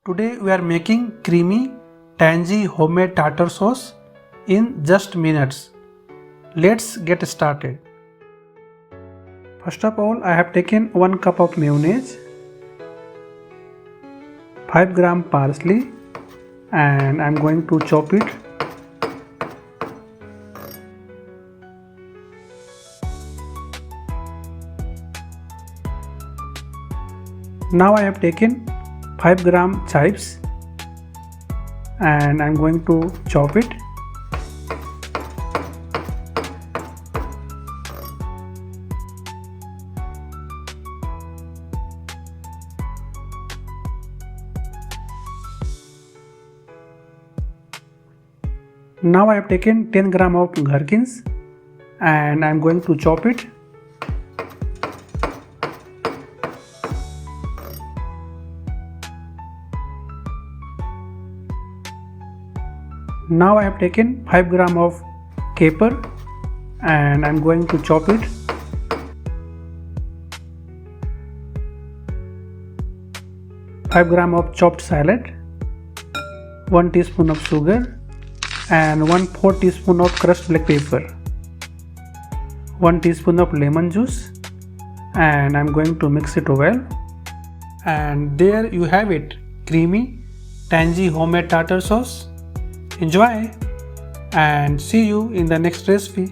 Today we are making creamy, tangy homemade tartar sauce in just minutes. Let's get started. First of all, I have taken 1 cup of mayonnaise, 5 gram parsley, and I am going to chop it. Now I have taken 5 gram chives and I am going to chop it. Now I have taken 10 gram of gherkins and I am going to chop it. Now I have taken 5 gram of caper and I am going to chop it. Five gram of chopped shallot, 1 teaspoon of sugar and 1/4 teaspoon of crushed black pepper, 1 teaspoon of lemon juice, and I am going to mix it well. And there you have it, creamy, tangy homemade tartar sauce. Enjoy and see you in the next recipe.